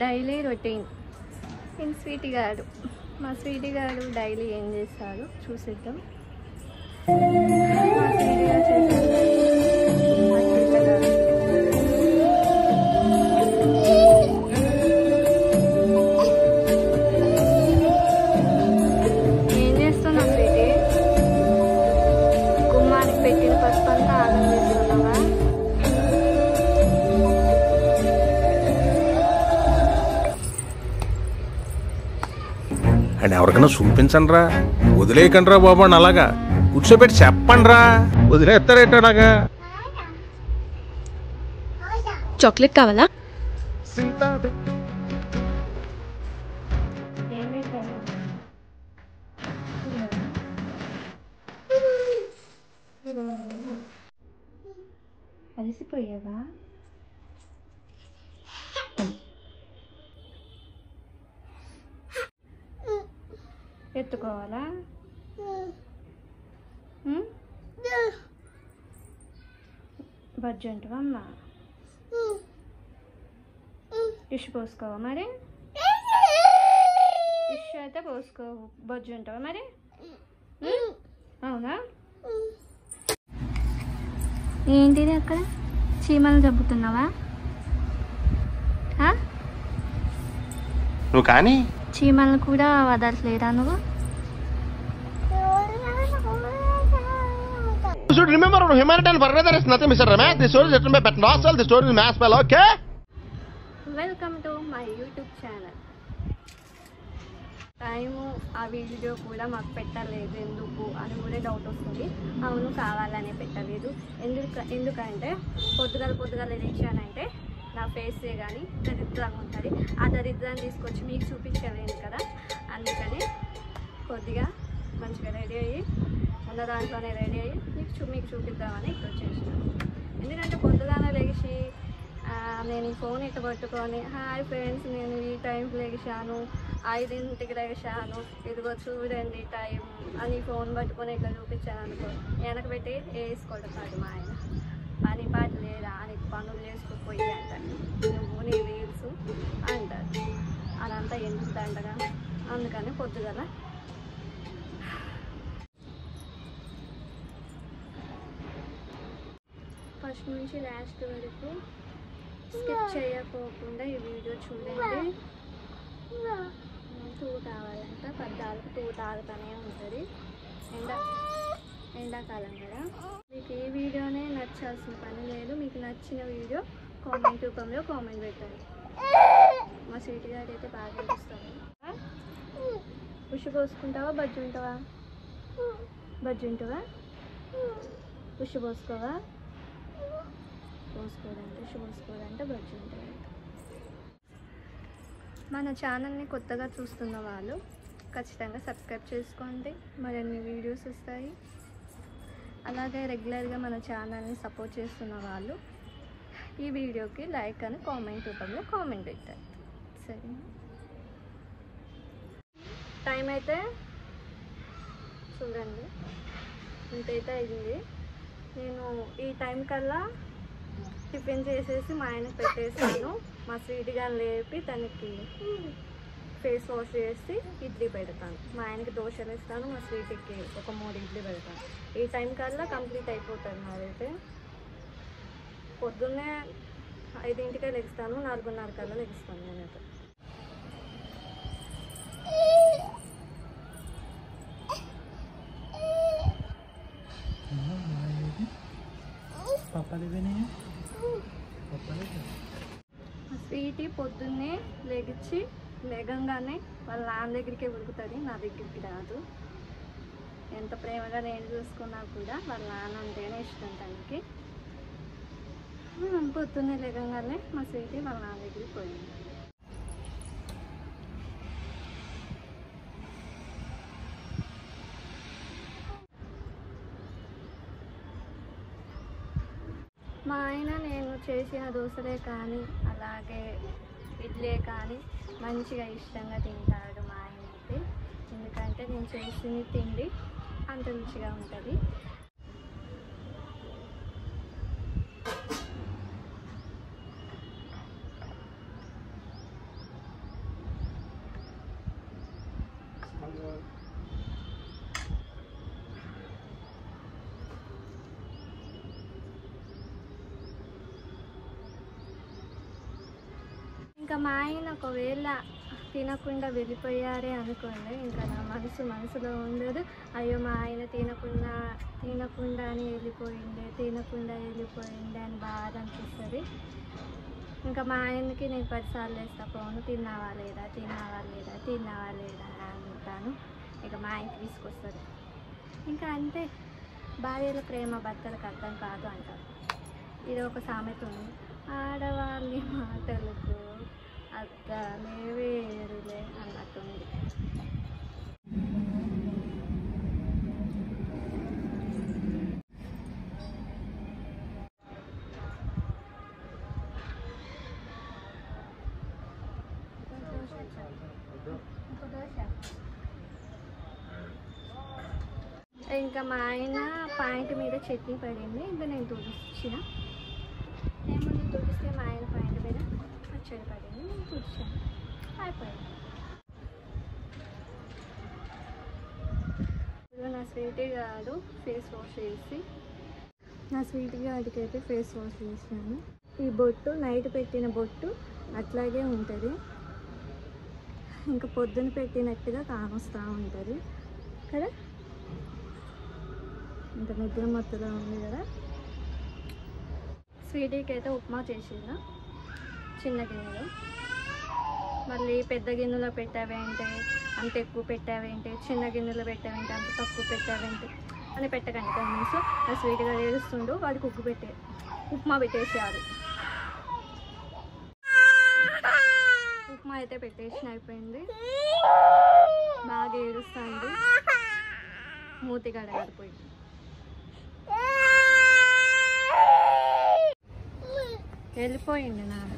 Daily routine in Sweety గారు. మా Sweety గారు డైలీ ఏం చేస్తారు చూసిద్దాం. మా స్వీటీ గారు ఏం చేస్తున్నావు స్వీటీ? గుమ్మానికి పెట్టిన పసుపు అంతా ఆగం చేస్తున్నావా? అండ్ ఎవరికైనా చూపించండి రా, వదిలేయకండి రా బాబు అని అలాగా కూర్చోబెట్టి చెప్పండి రా, వదిలేస్తారేంటి అలాగా? చాక్లెట్ కావాలా? అలసిపోయావా? ఎత్తుకోవాలా? బజ్జు అంటావా అమ్మ? డిష్ పోసుకోవా మరి? డిష్ అయితే పోసుకో. బజ్జు అంటావా మరి? అవునా? ఏంటిది అక్కడ చీమలు చంపుతున్నావా? నువ్వు కానీ చీమలను కూడా వదలట్లేదా నువ్వు? You should remember on humanitarian further is nothing, Mr. Ramesh. The story is written by Pat Nossel. The story is mass spell, okay? Welcome to my YouTube channel. Time ఆ వీడియో కూడా మాకు పెట్టలేదు ఎందుకు అని కూడా డౌట్ వస్తుంది. అవును, కావాలనే పెట్టలేదు. ఎందుకంటే పొద్దుగాల లేచానంటే నా ఫేసే కానీ దరిద్రంగా ఉంటుంది. ఆ దరిద్రాన్ని తీసుకొచ్చి మీకు చూపించలేదు కదా, అందుకని కొద్దిగా మంచిగా రెడీ అయ్యి ఉన్న దాంట్లోనే రెడీ అయ్యి మీకు చూపిద్దామని ఇక్కడ వచ్చేసాను. ఎందుకంటే పొద్దుగానే లేచి నేను ఈ ఫోన్ ఇట్ట పట్టుకొని హాయ్ ఫ్రెండ్స్ నేను ఈ టైంకి లేచాను, 5ంటికి లేచాను, ఇదిగో చూడండి టైం అని ఫోన్ పట్టుకొని ఇట్లా చూపించాను అనుకో, వెనక పెట్టి వేసుకోవడం మా ఆయన. పని పాట లేదా అని పనులు చేసుకోపోయి అంటారు, నువ్వు నీ రీల్స్ అంటారు. అదంతా ఎందుకు దండగా, అందుకని పొద్దుగల ఫస్ట్ నుంచి లాస్ట్ వరకు స్కిప్ చేయకోకుండా ఈ వీడియో చూడండి. టూ తాగాలంట, పద్దాలకు టూ తాగుతూనే ఉంటుంది. ఎండాకాలం కదా. మీకు ఈ వీడియోనే నచ్చాల్సిన పని లేదు. మీకు నచ్చిన వీడియో కామెంట్ రూపంలో కామెంట్ పెట్టండి. మా స్వీటీ గారు అయితే బాగా ఇస్తాను. ఉషు పోసుకుంటావా? బజ్జు ఉంటావా? బజ్జు ఉంటావా? ఉషు పోసుకోవా? పోసుకోవాలంటే బజ్జు ఉంటాయి. మన ఛానల్ని కొత్తగా చూస్తున్న వాళ్ళు ఖచ్చితంగా సబ్స్క్రైబ్ చేసుకోండి, మరిన్ని వీడియోస్ వస్తాయి. అలాగే రెగ్యులర్గా మన ఛానల్ని సపోర్ట్ చేస్తున్న వాళ్ళు ఈ వీడియోకి లైక్ అని కామెంట్ రూపంలో కామెంట్ పెట్టారు. సరే, టైం అయితే చూడండి ఇంతైతే అయింది. నేను ఈ టైం కల్లా టిఫిన్ చేసేసి మా ఆయనకి పెట్టేసాను. మా స్వీటీ గారిని లేపి తనకి ఫేస్ వాష్ చేసి ఇడ్లీ పెడతాను. మా ఆయనకి దోశలు ఇస్తాను, మా స్వీటీకి ఒక 3 ఇడ్లీ పెడతాను. ఈ టైం కల్లా కంప్లీట్ అయిపోతుంది. నాదైతే పొద్దున్నే 5ంటికే లెగుస్తాను, 4:30 కల్లా లెగుస్తాను నేనైతే. స్వీటీ పొద్దున్నే లేగంగానే వాళ్ళ నాన్న దగ్గరికే ఉరుకుతుంది, నా దగ్గరికి రాదు. ఎంత ప్రేమగా నేను చూసుకున్నా కూడా వాళ్ళ నాన్న అంటేనే ఇష్టం తనకి. పొద్దున్నే లేగంగానే మా స్వీటీ వాళ్ళ నాన్న దగ్గరికి పోయింది. మా ఆయన నేను చేసిన దోశలే కానీ అలాగే ఇడ్లీ కానీ మంచిగా ఇష్టంగా తింటాడు మా ఆయన అయితే. ఎందుకంటే నేను చేసిన తిండి అంత రుచిగా ఉంటుంది. ఇంకా మా ఆయన ఒకవేళ తినకుండా వెళ్ళిపోయారే అనుకోండి, ఇంకా నా మనసులో ఉండదు. అయ్యో మా ఆయన తినకుండానే తినకుండా వెళ్ళిపోయిండే అని బాధ అనిపిస్తుంది. ఇంకా మా ఆయనకి నేను 10 సార్లు వేస్తా ఫోను, తిన్నావా లేదా అంటాను. ఇక మా ఆయనకి తీసుకొస్తుంది. ఇంకా అంతే, భార్యల ప్రేమ భర్తలకు అర్థం కాదు అంటారు. ఇది ఒక సామెత ఉంది. ఆడవాళ్ళ మాటలకు అర్థాలే వేరులే అన్నట్టుంది. ఇంకా మా ఆయన పాయింట్ మీద చట్నీ పడింది. ఇంకా నేను తుడిచిన, ఏమన్నా తుడిస్తే మా ఆయన పాయింట్ మీద పచ్చడి పడింది. నేను తుడిచాను, అయిపోయింది. ఇప్పుడు నా స్వీటీ గారు ఫేస్ వాష్ చేసి, నా స్వీటీ గారికి అయితే ఫేస్ వాష్ చేసాను. ఈ బొట్టు నైట్ పెట్టిన బొట్టు అట్లాగే ఉంటుంది, ఇంకా పొద్దున పెట్టినట్టుగా కానొస్తూ ఉంటుంది కదా. ఇంకా నిద్ర మొత్తలో ఉంది కదా. స్వీటీకి అయితే ఉప్మా చేసిన చిన్న గిన్నెలో, మళ్ళీ పెద్ద గిన్నెలో పెట్టావేంటే, అంత ఎక్కువ పెట్టావేంటే, చిన్న గిన్నెలో పెట్టావేంటే, అంత తక్కువ పెట్టావేంటే అని పెట్టకండి కనీసం. ఆ స్వీట్గా ఏడుస్తుండు, వాడికి ఉప్మా పెట్టేసేయాలి. ఉప్మా అయితే పెట్టేసిన, అయిపోయింది. బాగా ఏడుస్తుంది, మూతి గడగడిపోయి. వెళ్ళిపోయింది నాన్న.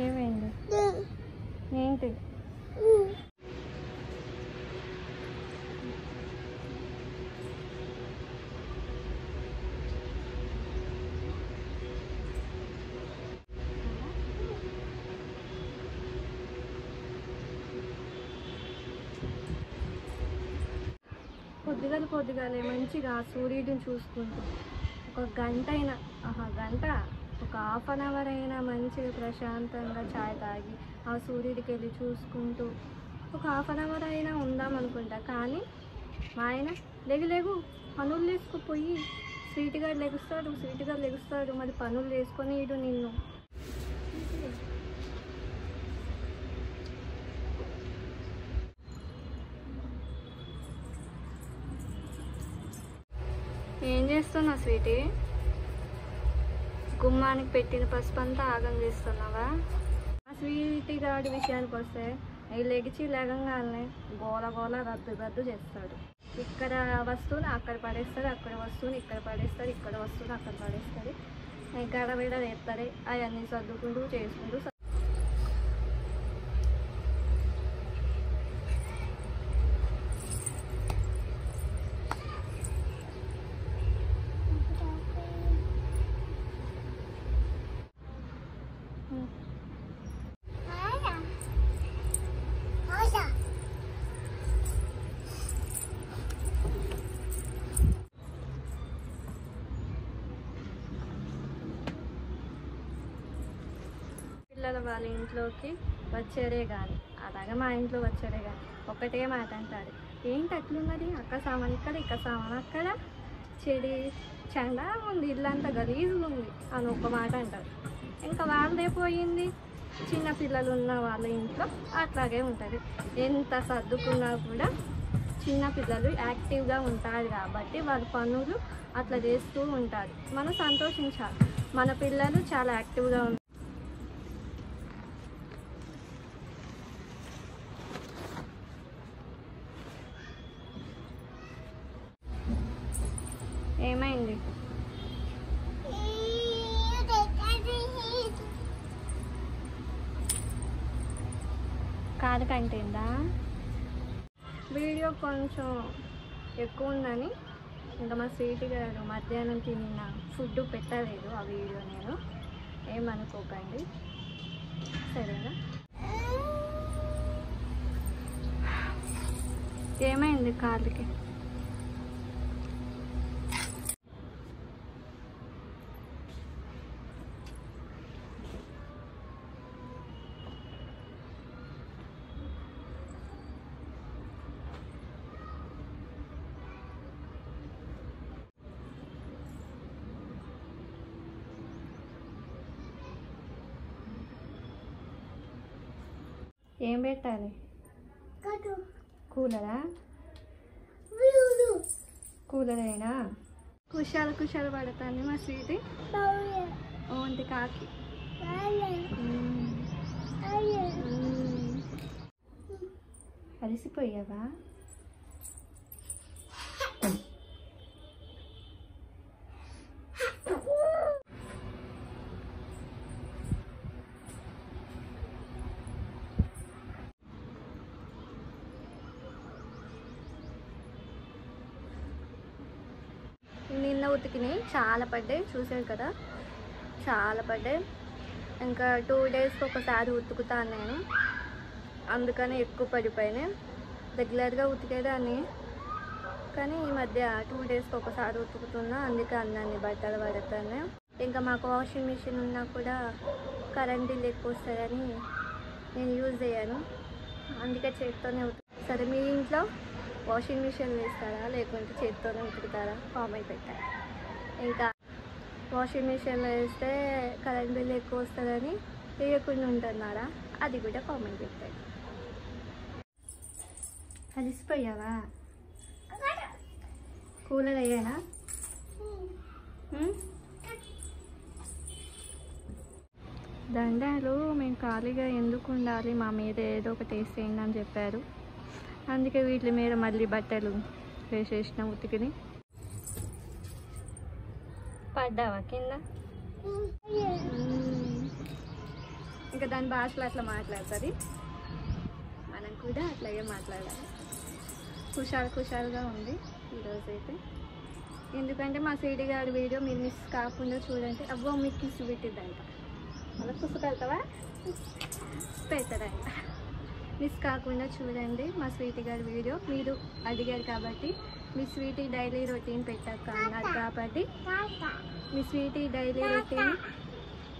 ఏమైంది ఏంటి? పొద్దుగాలే మంచిగా సూర్యుడిని చూసుకుంటూ ఒక గంట అయినా, ఒక హాఫ్ అన్ అవర్ అయినా మంచిగా ప్రశాంతంగా చాయ్ తాగి ఆ సూర్యుడికి వెళ్ళి చూసుకుంటూ ఒక హాఫ్ అన్ అవర్ అయినా ఉందాం అనుకుంటా. కానీ మా ఆయన లేగు పనులు వేసుకుపోయి స్వీట్గా లెగుస్తాడు, మరి పనులు వేసుకొని ఇడు నిన్ను. ఏం చేస్తున్నావు స్వీటీ? గుమ్మానికి పెట్టిన పసుపు అంతా ఆగం చేస్తున్నావా? ఆ స్వీటీ గాడి విషయానికి వస్తే లెగిచి లేగంగానే గోల రద్దు చేస్తాడు. ఇక్కడ వస్తువుని అక్కడ పడేస్తాడు, అక్కడ వస్తువుని ఇక్కడ పడేస్తాడు, ఇక్కడ వస్తువుని అక్కడ పడేస్తాడు. గడబిడ వేస్తాడు, అవన్నీ సర్దుకుంటూ చేసుకుంటూ. పిల్లల వాళ్ళ ఇంట్లోకి వచ్చారే కానీ, అలాగే మా ఇంట్లో వచ్చారే కానీ ఒకటే మాట అంటారు, ఏంటి అట్లున్నది, అక్క సామాన్ ఇక్కడ, ఇక్కడ సామాన్ అక్కడ, చెడి చండా ఉంది, ఇల్లంతా గలీజుగా ఉంది అని ఒక మాట అంటారు. ఇంకా వాళ్ళదే పోయింది, చిన్న పిల్లలు ఉన్న వాళ్ళ ఇంట్లో అట్లాగే ఉంటుంది. ఎంత సర్దుకున్నా కూడా చిన్న పిల్లలు యాక్టివ్గా ఉంటారు కాబట్టి వాళ్ళ పనులు అట్లా చేస్తూ ఉంటారు. మనం సంతోషించాలి, మన పిల్లలు చాలా యాక్టివ్గా ఉంటారు. ఏమైంది? కాదు కంటేందా? వీడియో కొంచెం ఎక్కువ ఉందని ఇంకా మా స్వీటీ గారు మధ్యాహ్నం తిన్న ఫుడ్ పెట్టలేదు ఆ వీడియో, నేను ఏమనుకోకండి సరేనా? ఏమైంది కాళ్ళకి? ఏం పెట్టాలి? కూలరా? కూలరేనా? కుషాలు కుషాలు పడతాను మా స్వీట్. ఓంటి కాకి అలసిపోయావా? నిన్న ఉతికినాయి, చాలా పడ్డాయి, చూసారు కదా, చాలా పడ్డాయి. ఇంకా 2 డేస్కి ఒకసారి ఉతుకుతాను నేను, అందుకని ఎక్కువ పడిపోయినాయి. రెగ్యులర్గా ఉతికేదాన్ని, కానీ ఈ మధ్య 2 డేస్కి ఒకసారి ఉతుకుతున్నా, అందుకే అన్నీ బట్టలు పడుతున్నాయి. ఇంకా మాకు వాషింగ్ మిషన్ ఉన్నా కూడా కరెంట్ బిల్ ఎక్కువ వస్తుందని నేను యూజ్ చేయను, అందుకే చేతితోనే సరే, మీ ఇంట్లో వాషింగ్ మిషన్ వేస్తారా లేకుంటే చేతితోనే ఉతుకుతారా? కామెంట్ పెట్టారా. ఇంకా వాషింగ్ మిషన్లో వేస్తే కరెంట్ బిల్ ఎక్కువ వస్తుందని వేయకుండా ఉంటున్నారా? అది కూడా కామెంట్ పెట్టారు. అలసిపోయావా? కూలర్ అయ్యానా? దండాలు మేము ఖాళీగా ఎందుకు ఉండాలి, మా మీద ఏదో ఒకటి వేసేయండి అని చెప్పారు, అందుకే వీటి మీద మళ్ళీ బట్టలు వేసేసిన ఉతికిని. పడ్డావా కింద? ఇంకా దాని భాషలో అట్లా మాట్లాడుతుంది, మనం కూడా అట్లాగే మాట్లాడాలి. ఖుషాలుగా ఉంది ఈరోజైతే, ఎందుకంటే మా సీడీ గారి వీడియో మీరు మిస్ కాకుండా చూడండి. అవ్వ మీకు కిస్ పెట్టిద్దంట, అలా పుస్తకెళ్తావా పెడతారంట. మిస్ కాకుండా చూడండి మా స్వీటీ గారి వీడియో. మీరు అడిగారు కాబట్టి, మీ స్వీటీ డైలీ రొటీన్ పెట్టాక అన్నారు కాబట్టి, మీ స్వీటీ డైలీ రొటీన్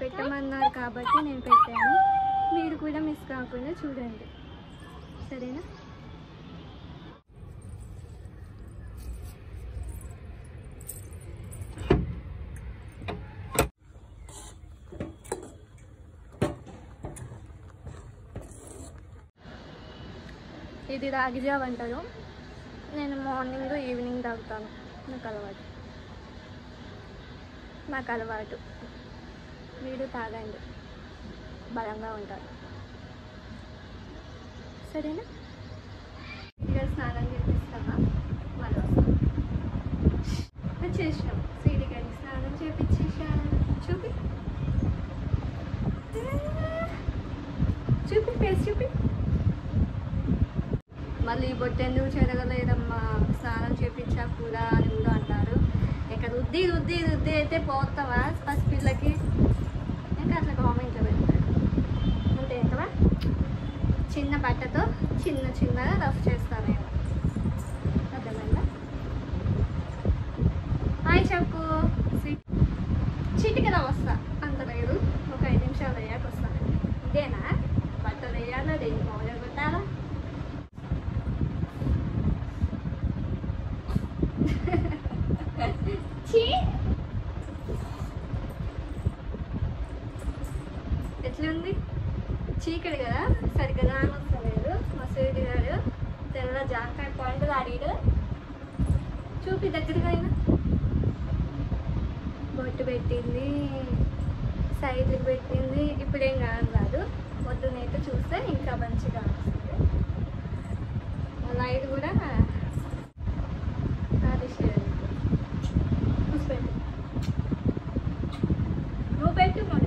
పెట్టమన్నారు కాబట్టి నేను పెట్టాను. మీరు కూడా మిస్ కాకుండా చూడండి, సరేనా? ఇది రాగి జావ అంటారు, నేను మార్నింగ్ ఈవినింగ్ తాగుతాను, నాకు అలవాటు. మీరు తాగండి, బలంగా ఉంటారు, సరేనా? ఇక స్నానం చేపిస్తావా? మళ్ళీ వచ్చేసినాం, సీడీ గారికి స్నానం చేపించేసాను. చూపి ఫేస్ చూపి. మళ్ళీ బొట్టెందుకు చెరగలేదమ్మా, స్నానం చేపించా కూడా అని కూడా అంటారు. ఇంకా రుద్ది అయితే పోతావా పసిపిల్లకి? ఇంకా అట్లా కామెంట్లో పెడతారు, అంతే కదా. చిన్న బట్టతో చిన్నగా రఫ్ చేస్తాను నేను, అర్థమైందా? హాయ్ చెప్పు. చిటికలా వస్తా, అంత లేదు, ఒక 5 నిమిషాలు అయ్యాక వస్తాను. ఇదేనా బట్టలు వేయాలా, దేనికి పౌడర్ పెట్టాలా? ఎట్లుంది? చీకటి కదా, సరిగ్గా రానొస్తలేదు. మా సీడీ గారు తెల్ల జాంకాయ పండుగ అడిగాడు, చూపి దగ్గరగా అయినా. బొట్టు పెట్టింది, సైడ్కి పెట్టింది, ఇప్పుడేం కాదు, పొద్దునైతే చూస్తే ఇంకా మంచిగా వస్తుంది. లైట్ కూడా చూసిపెట్టు, నువ్వు పెట్టు మరి.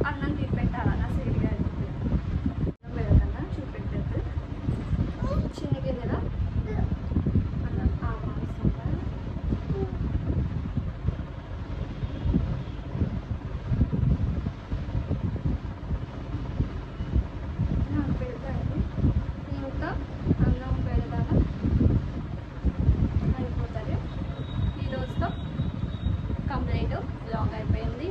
అన్నం తీసి పెట్టాలా నా సీడీ గారి పెడకన్నా చూపెట్టద్దు. చిన్న గిన్నెలో అన్నం ఆవాల్సిందా? పెడతాను ఇంకా అన్నం పెడతాను, అయిపోతుంది. ఈరోజుతో కంప్లీట్ బ్లాగ్ అయిపోయింది.